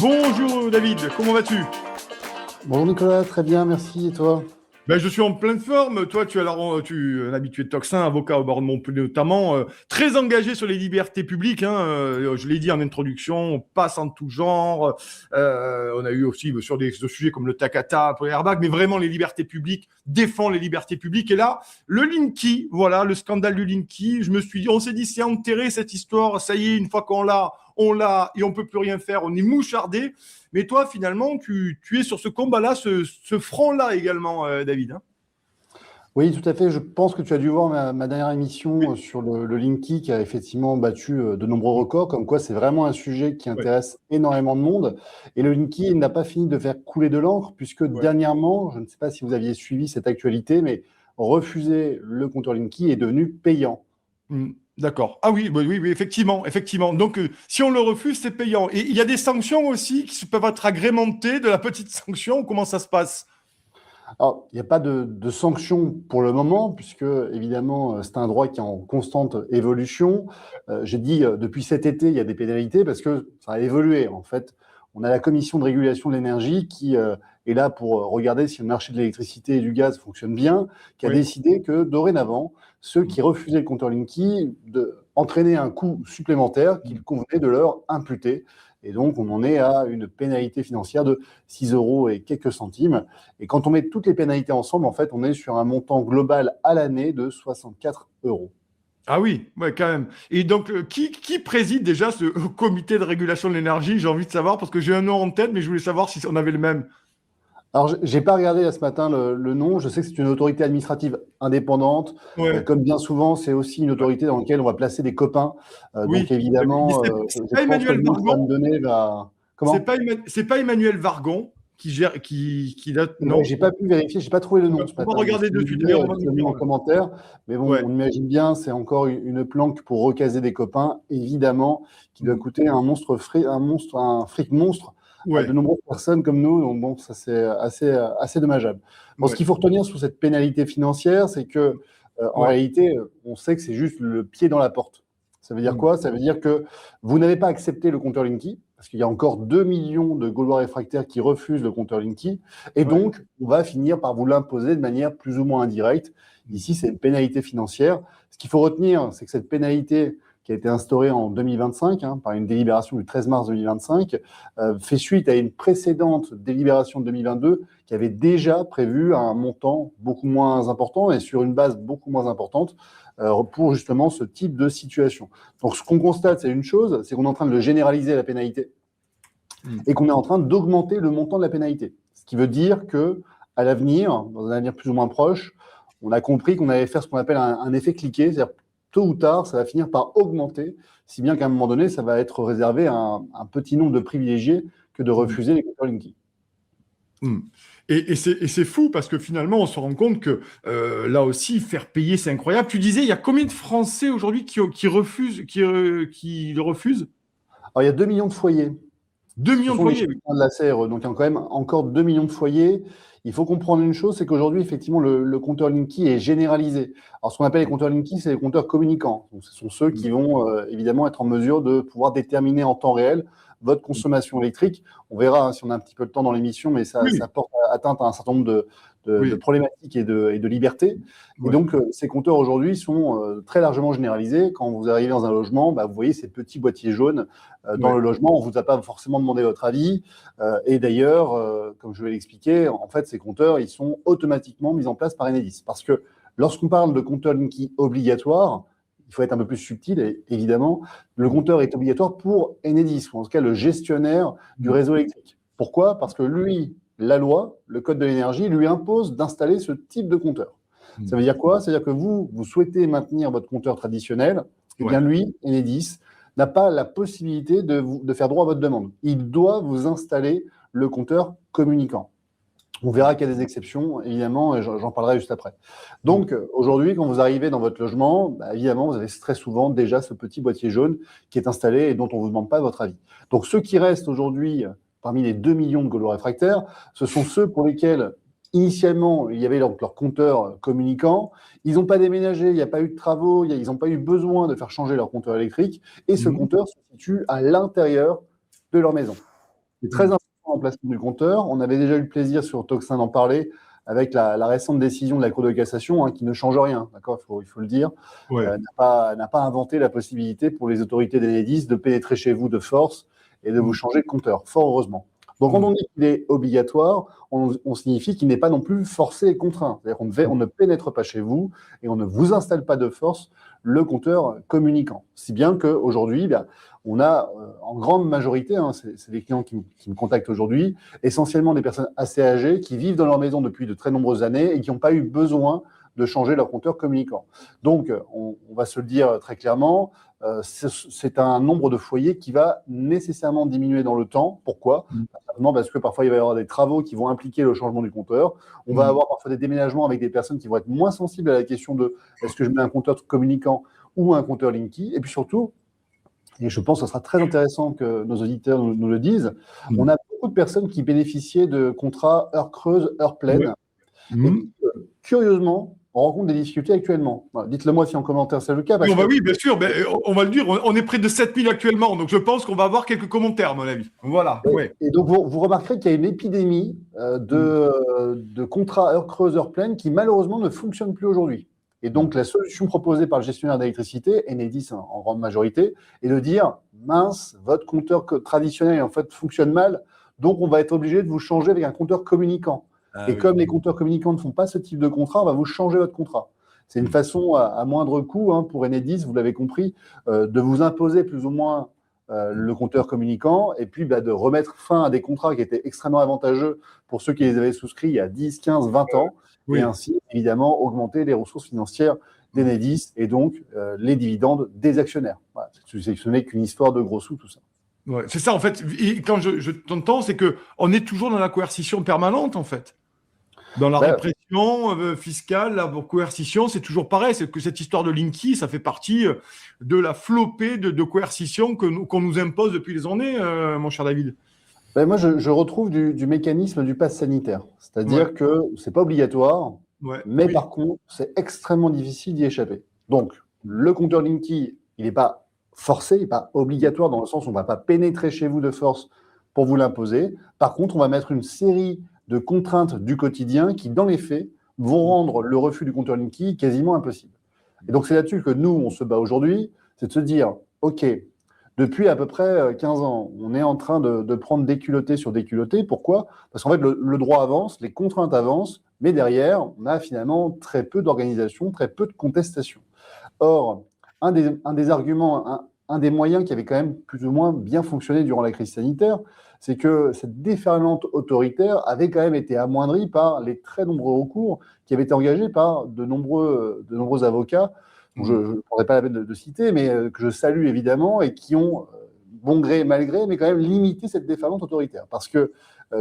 Bonjour David, comment vas-tu? Bonjour Nicolas, très bien, merci. Et toi? Ben, je suis en pleine forme. Toi, tu es un habitué de Toxin, avocat au barreau de Montpellier notamment, très engagé sur les libertés publiques. Hein, je l'ai dit en introduction, on passe en tout genre. On a eu aussi sur des sujets comme le Takata pour les airbags, mais vraiment les libertés publiques, défend les libertés publiques. Et là, le Linky, voilà, le scandale du Linky. On s'est dit, c'est enterré cette histoire. Ça y est, une fois on l'a et on peut plus rien faire. On est mouchardé. Mais toi, finalement, tu es sur ce combat-là, ce front-là également, David. Hein. Oui, tout à fait. Je pense que tu as dû voir ma dernière émission Oui. sur le Linky qui a effectivement battu de nombreux records, comme quoi c'est vraiment un sujet qui Ouais. intéresse énormément de monde. Et le Linky n'a pas fini de faire couler de l'encre, puisque Ouais. dernièrement, je ne sais pas si vous aviez suivi cette actualité, mais refuser le compteur Linky est devenu payant. D'accord. Ah oui, oui, oui, oui, effectivement, effectivement. Donc, si on le refuse, c'est payant. Et il y a des sanctions aussi qui peuvent être agrémentées de la petite sanction. Comment ça se passe? Alors, il n'y a pas de sanctions pour le moment, puisque évidemment, c'est un droit qui est en constante évolution. J'ai dit, depuis cet été, il y a des pénalités parce que ça a évolué. En fait, on a la Commission de régulation de l'énergie qui est là pour regarder si le marché de l'électricité et du gaz fonctionne bien, qui a Oui. décidé que dorénavant, ceux qui refusaient le compteur Linky entraînaient un coût supplémentaire qu'il convenait de leur imputer. Et donc, on en est à une pénalité financière de 6 euros et quelques centimes. Et quand on met toutes les pénalités ensemble, en fait, on est sur un montant global à l'année de 64 euros. Ah oui, ouais, quand même. Et donc, qui préside déjà ce comité de régulation de l'énergie? J'ai envie de savoir, parce que j'ai un nom en tête, mais je voulais savoir si on avait le même. Alors, j'ai pas regardé là, ce matin le nom. Je sais que c'est une autorité administrative indépendante. Ouais. Comme bien souvent, c'est aussi une autorité dans laquelle on va placer des copains. Donc, Oui. Mais évidemment, c'est je pas pense que le Emmanuel nom que tu vas me Vargon? donner va. Comment? C'est pas Emmanuel Vargon qui gère, qui date, Ouais, non? j'ai pas pu vérifier, j'ai pas trouvé le nom ce On va matin. Donc, regarder si de vous suite. voulez, D'ailleurs, on va nous dites-le dire. nous en commentaire. Mais bon, Ouais. on imagine bien, c'est encore une planque pour recaser des copains, évidemment, qui doit coûter un fric monstre à de Ouais. nombreuses personnes comme nous. Donc bon, ça c'est assez dommageable. Bon, ce Ouais. qu'il faut retenir sur cette pénalité financière, c'est que en Ouais. réalité, on sait que c'est juste le pied dans la porte. Ça veut dire Mm. quoi? Ça veut dire que vous n'avez pas accepté le compteur Linky, parce qu'il y a encore 2 millions de Gaulois réfractaires qui refusent le compteur Linky. Et Ouais. donc, on va finir par vous l'imposer de manière plus ou moins indirecte. Ici, c'est une pénalité financière. Ce qu'il faut retenir, c'est que cette pénalité qui a été instaurée en 2025, par une délibération du 13 mars 2025, fait suite à une précédente délibération de 2022 qui avait déjà prévu un montant beaucoup moins important et sur une base beaucoup moins importante pour justement ce type de situation. Donc, ce qu'on constate, c'est une chose, c'est qu'on est en train de généraliser la pénalité Mm. et qu'on est en train d'augmenter le montant de la pénalité. Ce qui veut dire que à l'avenir, dans un avenir plus ou moins proche, on a compris qu'on allait faire ce qu'on appelle un effet cliquet, c'est-à-dire tôt ou tard, ça va finir par augmenter, si bien qu'à un moment donné, ça va être réservé à un petit nombre de privilégiés que de Mm. refuser les compteurs Linky. Mm. Et c'est fou parce que finalement, on se rend compte que là aussi, faire payer, c'est incroyable. Tu disais, il y a combien de Français aujourd'hui qui refusent, qui le refusent? Alors, il y a 2 millions de foyers. 2 Ce millions de sont les foyers, chiffres oui. de la CRE. Donc, il y a quand même encore 2 millions de foyers. Il faut comprendre une chose, c'est qu'aujourd'hui, effectivement, le compteur Linky est généralisé. Alors, ce qu'on appelle les compteurs Linky, c'est les compteurs communicants. Donc, ce sont ceux qui Mm. vont évidemment être en mesure de pouvoir déterminer en temps réel votre consommation électrique. On verra si on a un petit peu de temps dans l'émission, mais ça Oui, porte atteinte à un certain nombre de oui, problématiques et de libertés. Et ouais, donc, ces compteurs aujourd'hui sont très largement généralisés. Quand vous arrivez dans un logement, vous voyez ces petits boîtiers jaunes dans le ouais. logement. On ne vous a pas forcément demandé votre avis. Et d'ailleurs, comme je vais l'expliquer, en fait, ces compteurs, ils sont automatiquement mis en place par Enedis. Parce que lorsqu'on parle de compteur Linky obligatoire, il faut être un peu plus subtil, évidemment. Le Mm. compteur est obligatoire pour Enedis, ou en tout cas le gestionnaire du Mm. réseau électrique. Pourquoi? Parce que lui, la loi, le code de l'énergie, lui impose d'installer ce type de compteur. Ça Mm. veut dire quoi? Ça veut dire que vous souhaitez maintenir votre compteur traditionnel, et Ouais. bien lui, Enedis, n'a pas la possibilité de faire droit à votre demande. Il doit vous installer le compteur communicant. On verra qu'il y a des exceptions, évidemment, et j'en parlerai juste après. Mm. Donc, aujourd'hui, quand vous arrivez dans votre logement, évidemment, vous avez très souvent déjà ce petit boîtier jaune qui est installé et dont on ne vous demande pas votre avis. Donc, ceux qui restent aujourd'hui parmi les 2 millions de Gaulois réfractaires, ce sont ceux pour lesquels, initialement, il y avait leur compteur communicant. Ils n'ont pas déménagé, il n'y a pas eu de travaux, ils n'ont pas eu besoin de faire changer leur compteur électrique, et ce Mm. compteur se situe à l'intérieur de leur maison. C'est très important en placement du compteur. On avait déjà eu le plaisir sur Tocsin d'en parler avec la récente décision de la Cour de cassation qui ne change rien, d'accord, il faut le dire, Ouais. n'a pas inventé la possibilité pour les autorités d'Enedis de pénétrer chez vous de force et de vous changer de compteur, fort heureusement. Donc, quand on dit qu'il est obligatoire, on signifie qu'il n'est pas non plus forcé et contraint. C'est-à-dire qu'on ne pénètre pas chez vous et on ne vous installe pas de force le compteur communicant. Si bien qu'aujourd'hui, on a en grande majorité, c'est les clients qui me contactent aujourd'hui, essentiellement des personnes assez âgées qui vivent dans leur maison depuis de très nombreuses années et qui n'ont pas eu besoin de changer leur compteur communicant. Donc, on va se le dire très clairement, c'est un nombre de foyers qui va nécessairement diminuer dans le temps. Pourquoi ? Parce que parfois, il va y avoir des travaux qui vont impliquer le changement du compteur. On va avoir parfois des déménagements avec des personnes qui vont être moins sensibles à la question de est-ce que je mets un compteur communicant ou un compteur Linky. Et puis surtout, et je pense que ce sera très intéressant que nos auditeurs nous le disent, on a beaucoup de personnes qui bénéficiaient de contrats heure creuse, heure pleine. Et curieusement, on rencontre des difficultés actuellement. Voilà, dites-le moi si en commentaire c'est le cas. Oui, bien sûr, on va le dire, on est près de 7000 actuellement, donc je pense qu'on va avoir quelques commentaires, à mon avis. Voilà. Et donc, vous remarquerez qu'il y a une épidémie de contrats heure creuse, heure pleine qui malheureusement ne fonctionnent plus aujourd'hui. Et donc, la solution proposée par le gestionnaire d'électricité, Enedis en grande majorité, est de dire mince, votre compteur traditionnel en fait fonctionne mal, donc on va être obligé de vous changer avec un compteur communicant. Comme les compteurs communicants ne font pas ce type de contrat, on va vous changer votre contrat. C'est une façon à moindre coût pour Enedis, vous l'avez compris, de vous imposer plus ou moins le compteur communicant et puis de remettre fin à des contrats qui étaient extrêmement avantageux pour ceux qui les avaient souscrits il y a 10, 15, 20 ans et ainsi évidemment augmenter les ressources financières d'Enedis et donc les dividendes des actionnaires. Voilà, ce n'est qu'une histoire de gros sous tout ça. Ouais, c'est ça en fait, et quand je t'entends, c'est qu'on est toujours dans la coercition permanente en fait. Dans la répression fiscale, la coercition, c'est toujours pareil. C'est que cette histoire de Linky, ça fait partie de la flopée de coercition qu'on nous impose depuis des années, mon cher David. Moi, je retrouve du mécanisme du pass sanitaire. C'est-à-dire que ce n'est pas obligatoire, mais par contre, c'est extrêmement difficile d'y échapper. Donc, le compteur Linky, il n'est pas forcé, il n'est pas obligatoire dans le sens où on ne va pas pénétrer chez vous de force pour vous l'imposer. Par contre, on va mettre une série de contraintes du quotidien qui, dans les faits, vont rendre le refus du compteur Linky quasiment impossible. Et donc, c'est là-dessus que nous, on se bat aujourd'hui, c'est de se dire, OK, depuis à peu près 15 ans, on est en train de prendre déculotté sur déculotté. Pourquoi ? Parce qu'en fait, le droit avance, les contraintes avancent, mais derrière, on a finalement très peu d'organisation, très peu de contestation. Or, un des arguments, un des moyens qui avait quand même plus ou moins bien fonctionné durant la crise sanitaire, c'est que cette déferlante autoritaire avait quand même été amoindrie par les très nombreux recours qui avaient été engagés par de nombreux avocats, dont je ne prendrai pas la peine de citer, mais que je salue évidemment, et qui ont, bon gré, mal gré, mais quand même limité cette déferlante autoritaire. Parce que,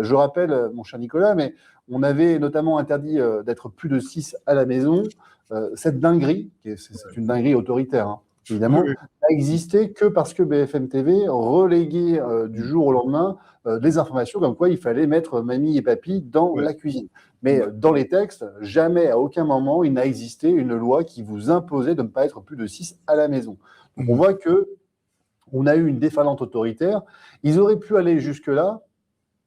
je rappelle, mon cher Nicolas, mais on avait notamment interdit d'être plus de 6 à la maison. Cette dinguerie, c'est une dinguerie autoritaire, évidemment, n'a existé que parce que BFM TV reléguait du jour au lendemain des informations comme quoi il fallait mettre mamie et papy dans la cuisine. Mais dans les textes, jamais, à aucun moment, il n'a existé une loi qui vous imposait de ne pas être plus de 6 à la maison. Donc on voit qu'on a eu une déferlante autoritaire. Ils auraient pu aller jusque-là.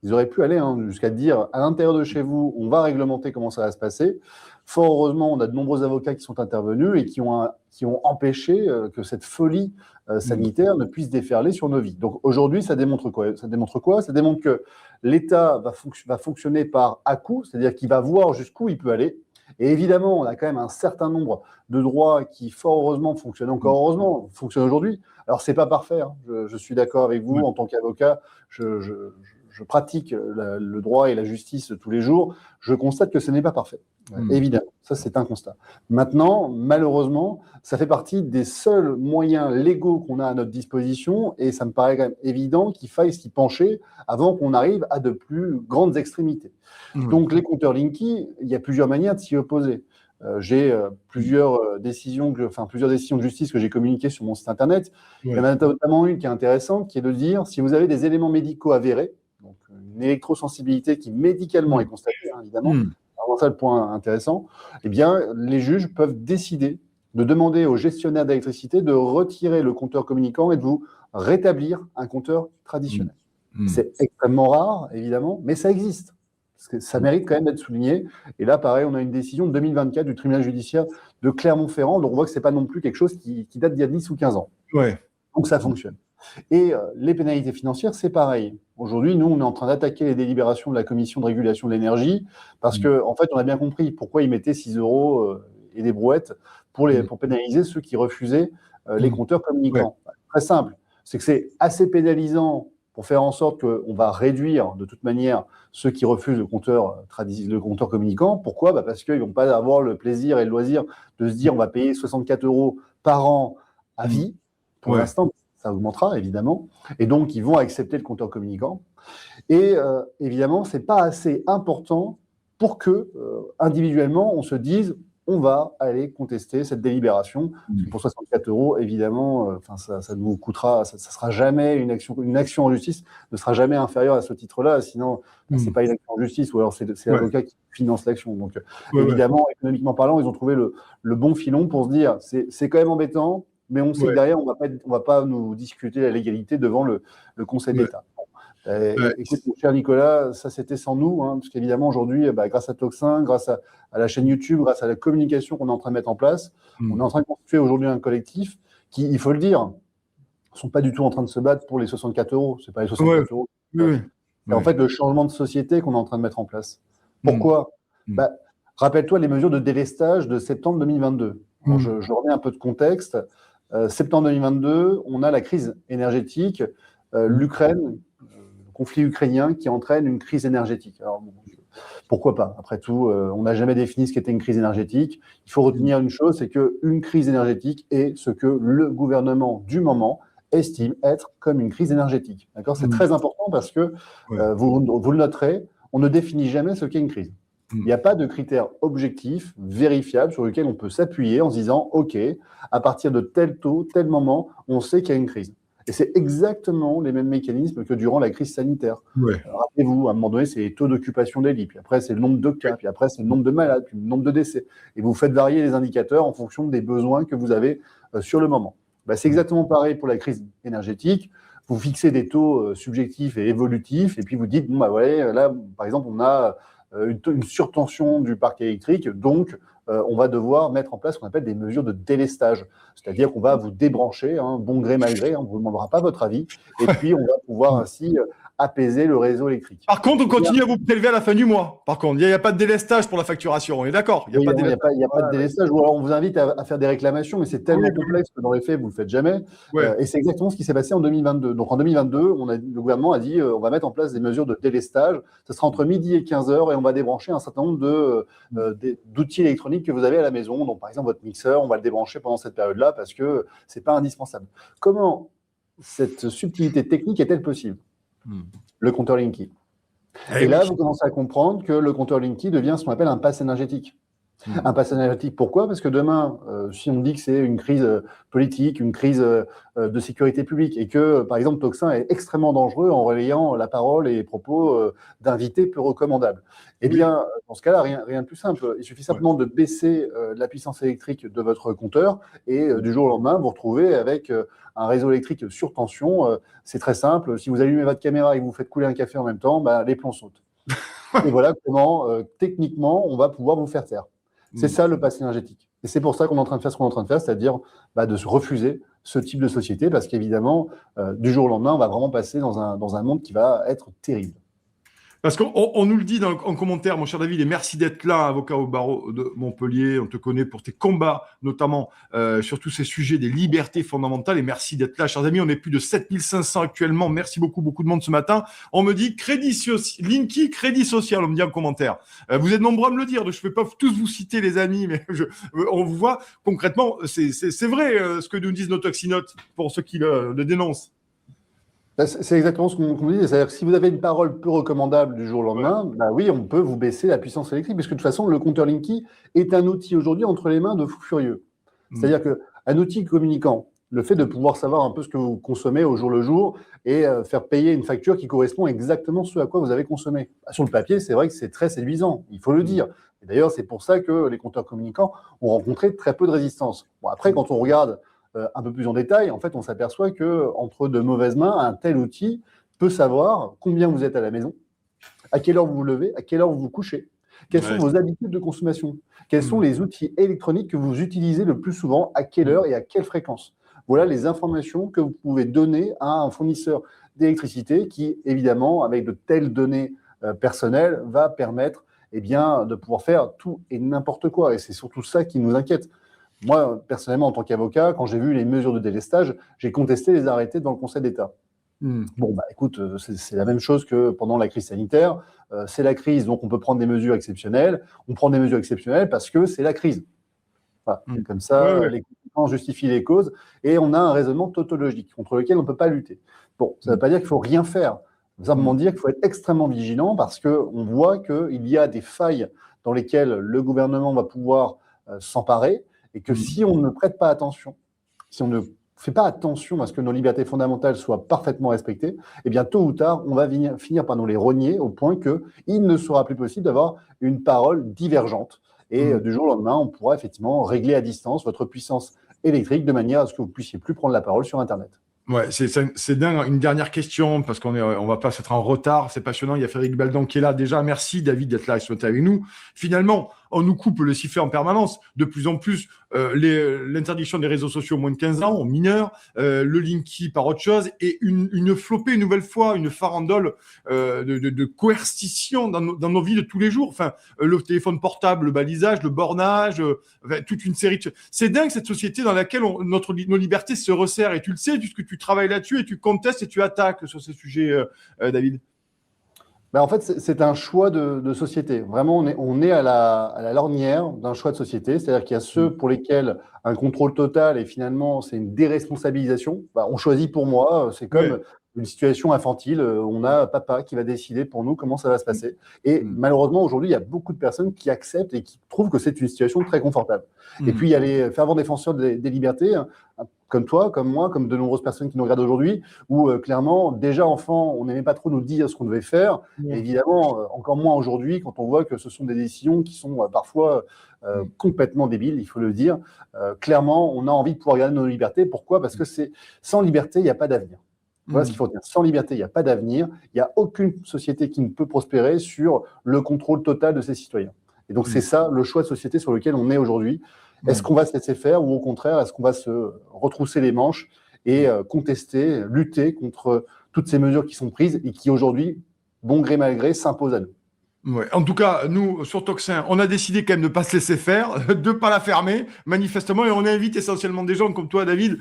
Ils auraient pu aller jusqu'à dire à l'intérieur de chez vous, on va réglementer comment ça va se passer. Fort heureusement, on a de nombreux avocats qui sont intervenus et qui ont empêché que cette folie sanitaire ne puisse déferler sur nos vies. Donc aujourd'hui, ça démontre quoi ? Ça démontre que l'État va fonctionner par à-coup, c'est-à-dire qu'il va voir jusqu'où il peut aller. Et évidemment, on a quand même un certain nombre de droits qui, fort heureusement, fonctionnent encore heureusement, fonctionnent aujourd'hui. Alors, c'est pas parfait. Je suis d'accord avec vous en tant qu'avocat. Je pratique le droit et la justice tous les jours, je constate que ce n'est pas parfait. Évidemment, ça c'est un constat. Maintenant, malheureusement, ça fait partie des seuls moyens légaux qu'on a à notre disposition et ça me paraît quand même évident qu'il faille s'y pencher avant qu'on arrive à de plus grandes extrémités. Donc les compteurs Linky, il y a plusieurs manières de s'y opposer. J'ai plusieurs décisions de justice que j'ai communiquées sur mon site internet. Il y en a notamment une qui est intéressante, qui est de dire si vous avez des éléments médicaux avérés, donc une électrosensibilité qui médicalement est constatée, évidemment, alors ça le point intéressant, eh bien les juges peuvent décider de demander au gestionnaire d'électricité de retirer le compteur communicant et de vous rétablir un compteur traditionnel. C'est extrêmement rare, évidemment, mais ça existe. Parce que ça mérite quand même d'être souligné. Et là, pareil, on a une décision de 2024 du tribunal judiciaire de Clermont-Ferrand. Donc, on voit que ce n'est pas non plus quelque chose qui date d'il y a 10 ou 15 ans. Ouais. Donc, ça fonctionne. Et les pénalités financières, c'est pareil. Aujourd'hui, nous, on est en train d'attaquer les délibérations de la Commission de régulation de l'énergie parce qu'en fait, on a bien compris pourquoi ils mettaient 6 € et des brouettes pour pénaliser ceux qui refusaient les compteurs communicants. Ouais. Très simple. C'est que c'est assez pénalisant pour faire en sorte qu'on va réduire de toute manière ceux qui refusent le compteur communicant. Pourquoi ? Parce qu'ils ne vont pas avoir le plaisir et le loisir de se dire on va payer 64 € par an à vie. Pour l'instant, ça augmentera évidemment. Et donc, ils vont accepter le compteur communicant. Et évidemment, ce n'est pas assez important pour que, individuellement, on se dise on va aller contester cette délibération. Pour 64 €, évidemment, ça nous coûtera, ça ne sera jamais une action en justice ne sera jamais inférieure à ce titre-là, sinon ce n'est pas une action en justice, ou alors c'est l'avocat qui finance l'action. Donc évidemment, économiquement parlant, ils ont trouvé le bon filon pour se dire c'est quand même embêtant, mais on sait que derrière, on va pas nous discuter la légalité devant le Conseil d'État. Écoute, mon cher Nicolas, ça c'était sans nous, parce qu'évidemment aujourd'hui, grâce à Tocsin, grâce à la chaîne YouTube, grâce à la communication qu'on est en train de mettre en place, on est en train de constituer aujourd'hui un collectif qui, il faut le dire, ne sont pas du tout en train de se battre pour les 64 €. C'est pas les 64 €. C'est en fait le changement de société qu'on est en train de mettre en place. Pourquoi ? Rappelle-toi les mesures de délestage de septembre 2022. Bon, je remets un peu de contexte. Septembre 2022, on a la crise énergétique, l'Ukraine, le conflit ukrainien qui entraîne une crise énergétique. Alors, pourquoi pas ? Après tout, on n'a jamais défini ce qu'était une crise énergétique. Il faut retenir une chose, c'est qu'une crise énergétique est ce que le gouvernement du moment estime être comme une crise énergétique. D'accord ? C'est très important parce que, vous le noterez, on ne définit jamais ce qu'est une crise. Il n'y a pas de critères objectifs, vérifiables, sur lesquels on peut s'appuyer en se disant « Ok, à partir de tel taux, tel moment, on sait qu'il y a une crise ». Et c'est exactement les mêmes mécanismes que durant la crise sanitaire. Rappelez-vous, à un moment donné, c'est les taux d'occupation des lits, puis après, c'est le nombre de cas, puis après, c'est le nombre de malades, puis le nombre de décès. Et vous faites varier les indicateurs en fonction des besoins que vous avez sur le moment. C'est exactement pareil pour la crise énergétique. Vous fixez des taux subjectifs et évolutifs, et puis vous dites, là, par exemple, on a une surtension du parc électrique, donc on va devoir mettre en place ce qu'on appelle des mesures de délestage. C'est-à-dire qu'on va vous débrancher, bon gré mal gré, on ne vous demandera pas votre avis, et puis on va pouvoir ainsi apaiser le réseau électrique. Par contre, on continue à vous prélever à la fin du mois. Par contre, il n'y a pas de délestage pour la facturation, on est d'accord ? Il n'y a pas de délestage, ou alors on vous invite à faire des réclamations, mais c'est tellement complexe que dans les faits, vous ne le faites jamais. Et c'est exactement ce qui s'est passé en 2022. Donc en 2022, le gouvernement a dit on va mettre en place des mesures de délestage. Ce sera entre midi et 15h et on va débrancher un certain nombre d'outils électroniques que vous avez à la maison. Donc par exemple, votre mixeur, on va le débrancher pendant cette période-là parce que ce n'est pas indispensable. Comment cette subtilité technique est-elle possible ? Le compteur Linky. Et là, vous commencez à comprendre que le compteur Linky devient ce qu'on appelle un pass énergétique. Un pass énergétique, pourquoi ? Parce que demain, si on dit que c'est une crise politique, une crise de sécurité publique, et que, par exemple, Tocsin est extrêmement dangereux en relayant la parole et les propos d'invités peu recommandables, eh bien, dans ce cas-là, rien de plus simple. Il suffit simplement de baisser la puissance électrique de votre compteur, et du jour au lendemain, vous vous retrouvez avec un réseau électrique sur tension. C'est très simple. Si vous allumez votre caméra et que vous faites couler un café en même temps, les plombs sautent. Et voilà comment, techniquement, on va pouvoir vous faire taire. C'est ça le pass énergétique. Et c'est pour ça qu'on est en train de faire ce qu'on est en train de faire, c'est-à-dire de se refuser ce type de société, parce qu'évidemment, du jour au lendemain, on va vraiment passer dans un monde qui va être terrible. Parce qu'on nous le dit en commentaire, mon cher David, et merci d'être là, avocat au barreau de Montpellier. On te connaît pour tes combats, notamment sur tous ces sujets des libertés fondamentales. Et merci d'être là, chers amis. On est plus de 7500 actuellement. Merci beaucoup de monde ce matin. On me dit Linky, crédit social, on me dit en commentaire. Vous êtes nombreux à me le dire, donc je ne vais pas tous vous citer, les amis, mais on vous voit concrètement. C'est vrai ce que nous disent nos toxinotes pour ceux qui le dénoncent. C'est exactement ce qu'on dit. C'est-à-dire que si vous avez une parole peu recommandable du jour au lendemain, oui, on peut vous baisser la puissance électrique, parce que de toute façon, le compteur Linky est un outil aujourd'hui entre les mains de fous furieux. C'est-à-dire qu'un outil communicant, le fait de pouvoir savoir un peu ce que vous consommez au jour le jour et faire payer une facture qui correspond exactement à ce à quoi vous avez consommé. Sur le papier, c'est vrai que c'est très séduisant, il faut le dire. Et d'ailleurs, c'est pour ça que les compteurs communicants ont rencontré très peu de résistance. Bon, après, quand on regarde un peu plus en détail, en fait, on s'aperçoit qu'entre de mauvaises mains, un tel outil peut savoir combien vous êtes à la maison, à quelle heure vous vous levez, à quelle heure vous vous couchez, quelles sont vos habitudes de consommation, quels sont les outils électroniques que vous utilisez le plus souvent, à quelle heure et à quelle fréquence. Voilà les informations que vous pouvez donner à un fournisseur d'électricité qui, évidemment, avec de telles données personnelles, va permettre de pouvoir faire tout et n'importe quoi. Et c'est surtout ça qui nous inquiète. Moi, personnellement, en tant qu'avocat, quand j'ai vu les mesures de délestage, j'ai contesté les arrêtés devant le Conseil d'État. Bon, écoute, c'est la même chose que pendant la crise sanitaire. C'est la crise, donc on peut prendre des mesures exceptionnelles. On prend des mesures exceptionnelles parce que c'est la crise. Voilà, c'est comme ça, les conséquences justifient les causes, et on a un raisonnement tautologique contre lequel on ne peut pas lutter. Bon, ça ne veut pas dire qu'il faut rien faire. Ça veut simplement dire qu'il faut être extrêmement vigilant parce qu'on voit qu'il y a des failles dans lesquelles le gouvernement va pouvoir s'emparer, et que si on ne prête pas attention, si on ne fait pas attention à ce que nos libertés fondamentales soient parfaitement respectées, eh bien, tôt ou tard, on va finir par nous les rogner au point qu'il ne sera plus possible d'avoir une parole divergente. Et du jour au lendemain, on pourra effectivement régler à distance votre puissance électrique de manière à ce que vous ne puissiez plus prendre la parole sur Internet. Ouais, c'est dingue. Une dernière question, parce on va pas être en retard. C'est passionnant. Il y a Frédéric Baldon qui est là. Déjà, merci David d'être là et de avec nous. Finalement, on nous coupe le sifflet en permanence. De plus en plus, l'interdiction des réseaux sociaux aux moins de 15 ans, aux mineurs, le Linky par autre chose, et une flopée, une nouvelle fois, une farandole de coercition dans nos vies de tous les jours. Enfin, le téléphone portable, le balisage, le bornage, toute une série de... C'est dingue cette société dans laquelle nos libertés se resserrent. Et tu le sais, puisque tu travailles là-dessus et tu contestes et tu attaques sur ces sujets, David. En fait, c'est un choix de société. Vraiment, on est à la lorgnière d'un choix de société. C'est-à-dire qu'il y a ceux pour lesquels un contrôle total et finalement, c'est une déresponsabilisation. On choisit pour moi. C'est comme une situation infantile. On a papa qui va décider pour nous comment ça va se passer. Et malheureusement, aujourd'hui, il y a beaucoup de personnes qui acceptent et qui trouvent que c'est une situation très confortable. Et puis, il y a les fervents défenseurs des libertés, comme toi, comme moi, comme de nombreuses personnes qui nous regardent aujourd'hui, où clairement, déjà enfant, on n'aimait pas trop nous dire ce qu'on devait faire. Et évidemment, encore moins aujourd'hui, quand on voit que ce sont des décisions qui sont parfois complètement débiles, il faut le dire. Clairement, on a envie de pouvoir garder nos libertés. Pourquoi ? Parce que sans liberté, il n'y a pas d'avenir. Voilà ce qu'il faut dire. Sans liberté, il n'y a pas d'avenir. Il n'y a aucune société qui ne peut prospérer sur le contrôle total de ses citoyens. Et donc, c'est ça le choix de société sur lequel on est aujourd'hui. Est-ce qu'on va se laisser faire ou au contraire, est-ce qu'on va se retrousser les manches et contester, lutter contre toutes ces mesures qui sont prises et qui aujourd'hui, bon gré mal gré, s'imposent à nous? Ouais. En tout cas, nous, sur Tocsin, on a décidé quand même de ne pas se laisser faire, de ne pas la fermer, manifestement, et on invite essentiellement des gens comme toi, David,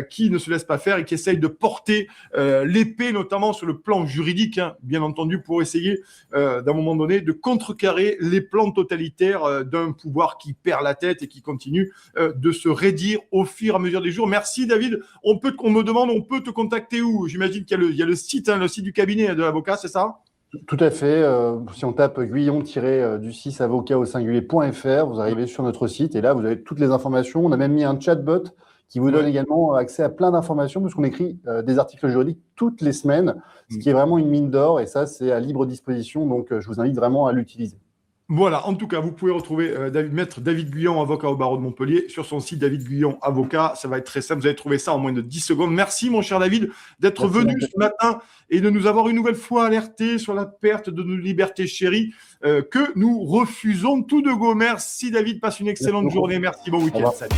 qui ne se laissent pas faire et qui essayent de porter l'épée, notamment sur le plan juridique, bien entendu, pour essayer, d'un moment donné, de contrecarrer les plans totalitaires d'un pouvoir qui perd la tête et qui continue de se raidir au fur et à mesure des jours. Merci, David. On me demande, on peut te contacter où? J'imagine qu'il y a le site du cabinet de l'avocat, c'est ça? Tout à fait. Si on tape Guyon-du6 avocat au singulier.fr, vous arrivez sur notre site et là, vous avez toutes les informations. On a même mis un chatbot qui vous donne également accès à plein d'informations puisqu'on écrit des articles juridiques toutes les semaines, ce qui est vraiment une mine d'or et ça, c'est à libre disposition. Donc, je vous invite vraiment à l'utiliser. Voilà, en tout cas, vous pouvez retrouver Maître David Guyon, avocat au barreau de Montpellier, sur son site David Guyon, avocat. Ça va être très simple, vous allez trouver ça en moins de 10 secondes. Merci, mon cher David, d'être venu ce matin et de nous avoir une nouvelle fois alertés sur la perte de nos libertés chéries que nous refusons tout de go. Merci, David, passe une excellente journée. Merci, bon week-end. Salut.